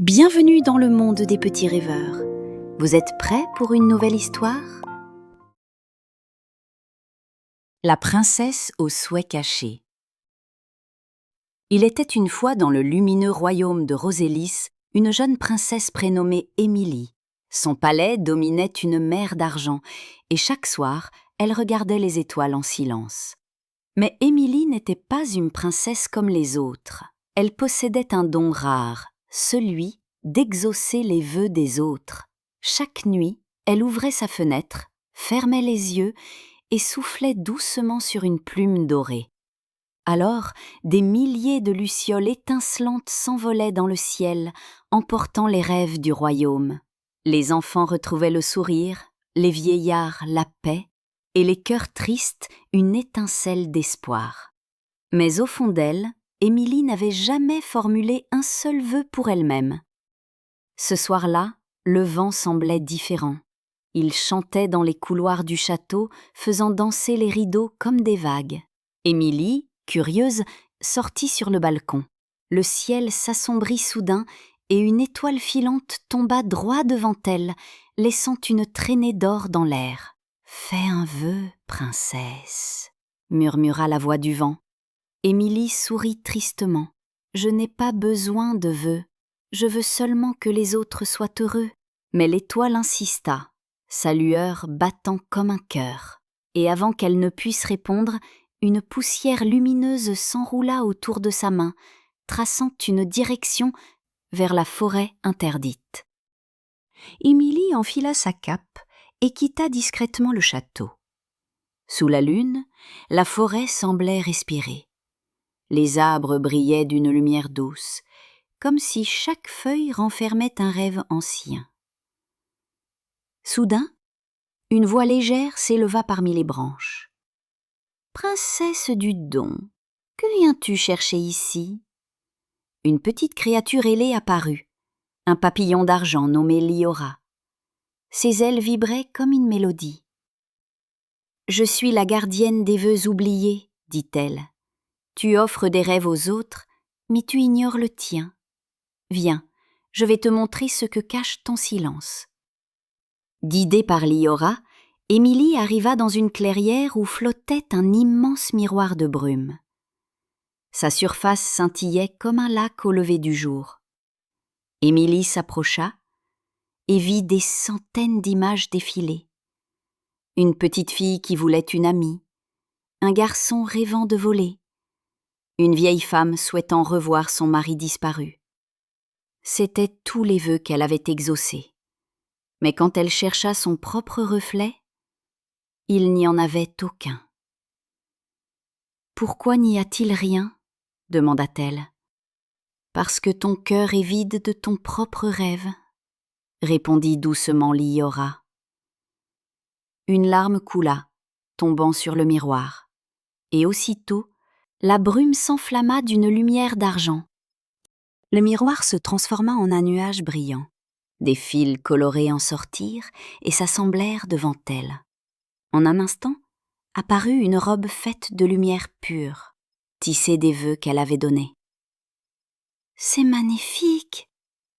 Bienvenue dans le monde des petits rêveurs. Vous êtes prêts pour une nouvelle histoire? La princesse aux souhaits cachés. Il était une fois dans le lumineux royaume de Rosélis une jeune princesse prénommée Émilie. Son palais dominait une mer d'argent et chaque soir, elle regardait les étoiles en silence. Mais Émilie n'était pas une princesse comme les autres. Elle possédait un don rare, celui d'exaucer les vœux des autres. Chaque nuit, elle ouvrait sa fenêtre, fermait les yeux et soufflait doucement sur une plume dorée. Alors, des milliers de lucioles étincelantes s'envolaient dans le ciel, emportant les rêves du royaume. Les enfants retrouvaient le sourire, les vieillards la paix, et les cœurs tristes une étincelle d'espoir. Mais au fond d'elle, Émilie n'avait jamais formulé un seul vœu pour elle-même. Ce soir-là, le vent semblait différent. Il chantait dans les couloirs du château, faisant danser les rideaux comme des vagues. Émilie, curieuse, sortit sur le balcon. Le ciel s'assombrit soudain et une étoile filante tomba droit devant elle, laissant une traînée d'or dans l'air. « Fais un vœu, princesse », murmura la voix du vent. Émilie sourit tristement. « Je n'ai pas besoin de vœux. Je veux seulement que les autres soient heureux. » Mais l'étoile insista, sa lueur battant comme un cœur. Et avant qu'elle ne puisse répondre, une poussière lumineuse s'enroula autour de sa main, traçant une direction vers la forêt interdite. Émilie enfila sa cape et quitta discrètement le château. Sous la lune, la forêt semblait respirer. Les arbres brillaient d'une lumière douce, comme si chaque feuille renfermait un rêve ancien. Soudain, une voix légère s'éleva parmi les branches. « Princesse du don, que viens-tu chercher ici ?» Une petite créature ailée apparut, un papillon d'argent nommé Liora. Ses ailes vibraient comme une mélodie. « Je suis la gardienne des vœux oubliés, » dit-elle. « Tu offres des rêves aux autres, mais tu ignores le tien. Viens, je vais te montrer ce que cache ton silence. » Guidée par Liora, Émilie arriva dans une clairière où flottait un immense miroir de brume. Sa surface scintillait comme un lac au lever du jour. Émilie s'approcha et vit des centaines d'images défiler. Une petite fille qui voulait une amie, un garçon rêvant de voler, une vieille femme souhaitant revoir son mari disparu. C'étaient tous les vœux qu'elle avait exaucés. Mais quand elle chercha son propre reflet, il n'y en avait aucun. « Pourquoi n'y a-t-il rien ?» demanda-t-elle. « Parce que ton cœur est vide de ton propre rêve, » répondit doucement Liora. Une larme coula, tombant sur le miroir, et aussitôt, la brume s'enflamma d'une lumière d'argent. Le miroir se transforma en un nuage brillant. Des fils colorés en sortirent et s'assemblèrent devant elle. En un instant, apparut une robe faite de lumière pure, tissée des vœux qu'elle avait donnés. « C'est magnifique !»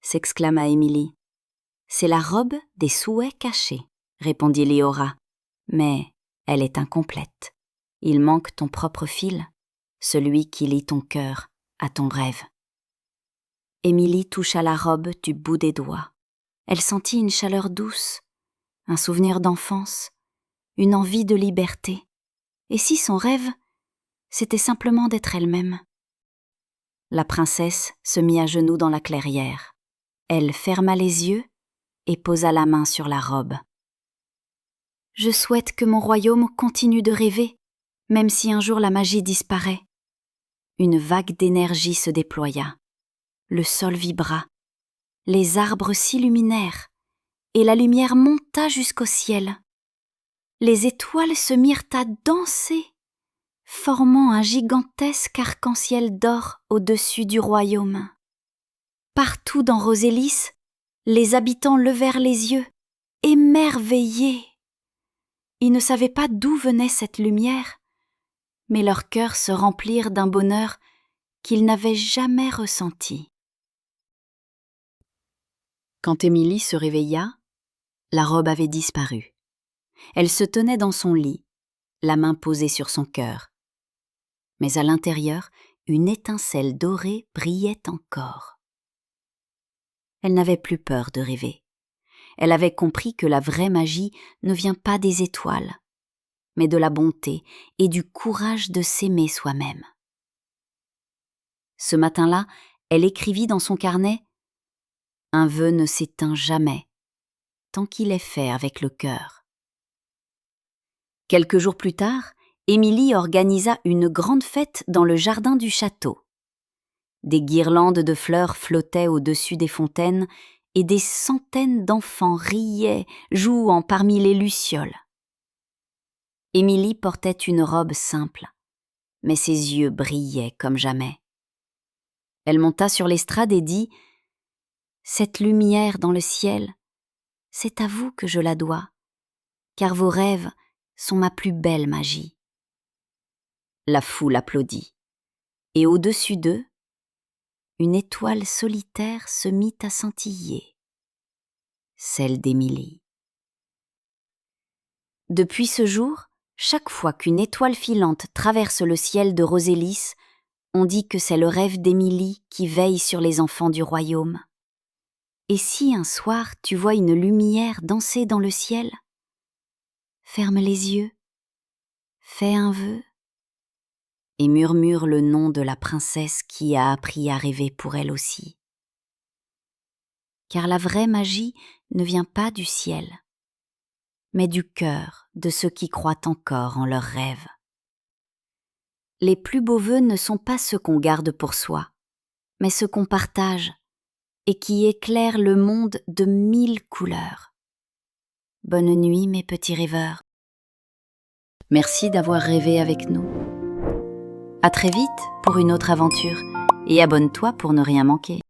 s'exclama Émilie. « C'est la robe des souhaits cachés, » répondit Liora. « Mais elle est incomplète. Il manque ton propre fil, celui qui lie ton cœur à ton rêve. » Émilie toucha la robe du bout des doigts. Elle sentit une chaleur douce, un souvenir d'enfance, une envie de liberté. Et si son rêve, c'était simplement d'être elle-même? La princesse se mit à genoux dans la clairière. Elle ferma les yeux et posa la main sur la robe. « Je souhaite que mon royaume continue de rêver, même si un jour la magie disparaît. » Une vague d'énergie se déploya. Le sol vibra. Les arbres s'illuminèrent et la lumière monta jusqu'au ciel. Les étoiles se mirent à danser, formant un gigantesque arc-en-ciel d'or au-dessus du royaume. Partout dans Rosélis, les habitants levèrent les yeux, émerveillés. Ils ne savaient pas d'où venait cette lumière, mais leurs cœurs se remplirent d'un bonheur qu'ils n'avaient jamais ressenti. Quand Émilie se réveilla, la robe avait disparu. Elle se tenait dans son lit, la main posée sur son cœur. Mais à l'intérieur, une étincelle dorée brillait encore. Elle n'avait plus peur de rêver. Elle avait compris que la vraie magie ne vient pas des étoiles, mais de la bonté et du courage de s'aimer soi-même. Ce matin-là, elle écrivit dans son carnet « Un vœu ne s'éteint jamais, tant qu'il est fait avec le cœur. » Quelques jours plus tard, Émilie organisa une grande fête dans le jardin du château. Des guirlandes de fleurs flottaient au-dessus des fontaines et des centaines d'enfants riaient, jouant parmi les lucioles. Émilie portait une robe simple, mais ses yeux brillaient comme jamais. Elle monta sur l'estrade et dit « Cette lumière dans le ciel, c'est à vous que je la dois, car vos rêves sont ma plus belle magie. » La foule applaudit, et au-dessus d'eux, une étoile solitaire se mit à scintiller, celle d'Émilie. Depuis ce jour, chaque fois qu'une étoile filante traverse le ciel de Rosélis, on dit que c'est le rêve d'Émilie qui veille sur les enfants du royaume. Et si un soir tu vois une lumière danser dans le ciel, ferme les yeux, fais un vœu et murmure le nom de la princesse qui a appris à rêver pour elle aussi. Car la vraie magie ne vient pas du ciel, mais du cœur de ceux qui croient encore en leurs rêves. Les plus beaux vœux ne sont pas ceux qu'on garde pour soi, mais ceux qu'on partage et qui éclairent le monde de 1000 couleurs. Bonne nuit, mes petits rêveurs. Merci d'avoir rêvé avec nous. À très vite pour une autre aventure et abonne-toi pour ne rien manquer.